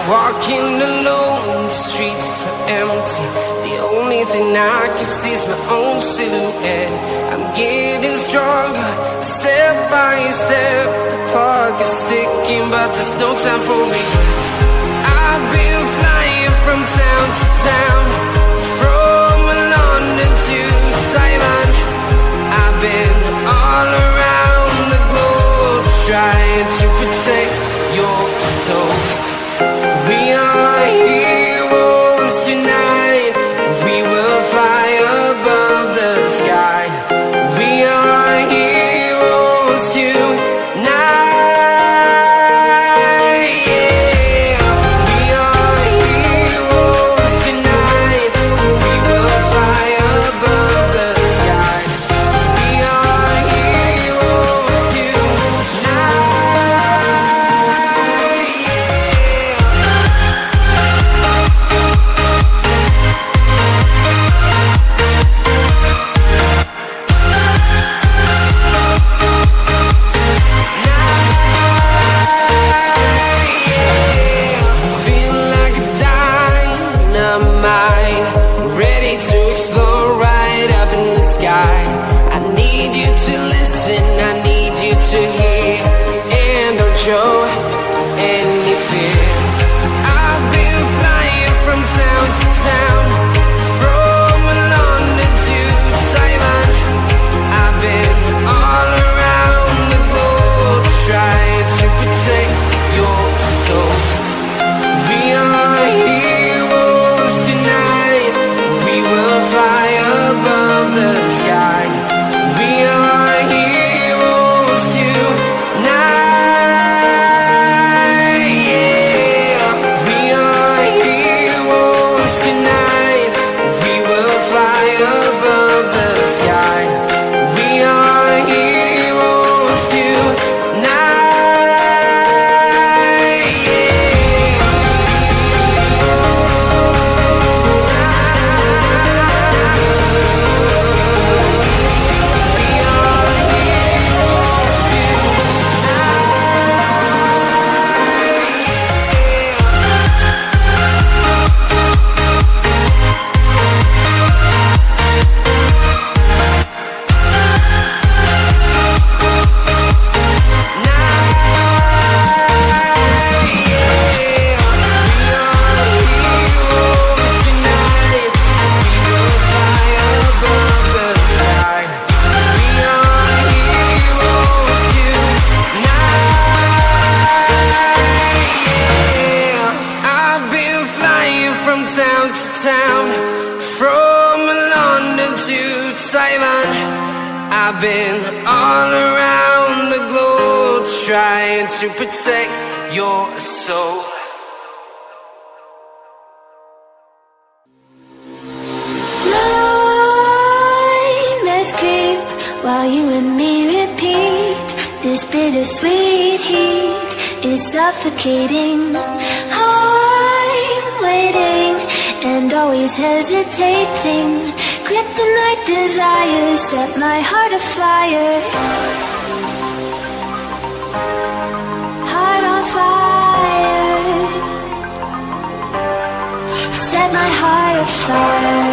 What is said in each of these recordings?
Walking alone, the streets are empty. The only thing I can see is my own silhouette. I'm getting stronger, step by step. The clock is ticking, but there's no time for regrets. I've been flying from town to town, from London to Taiwan. I've been all around the globe, trying to protect your soul. We are heroes tonight. We will fly above the sky. We are heroes tonight. Yeah. We are heroes tonight. We will fly above the sky. We are heroes tonight. I need you to hear, and don't show any fear. I've been flying from town to town, from London to Taiwan. I've been all around the globe, trying to protect your soul. We are heroes tonight. We will fly above the sky. We are heroes tonight. Yeah. We are heroes tonight. We will fly above the sky. We are heroes tonight. Yeah. From town to town, from London to Taiwan. I've been all around the globe, trying to protect your soul. Nightmares creep while you and me repeat. This bittersweet heat is suffocating. Waiting and always hesitating. Kryptonite desires set my heart afire. Heart on fire. Set my heart afire.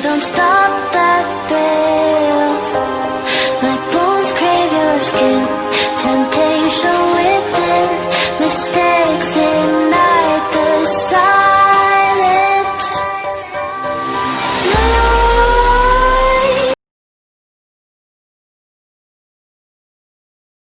Don't stop that thrill. My bones crave your skin. Temptation.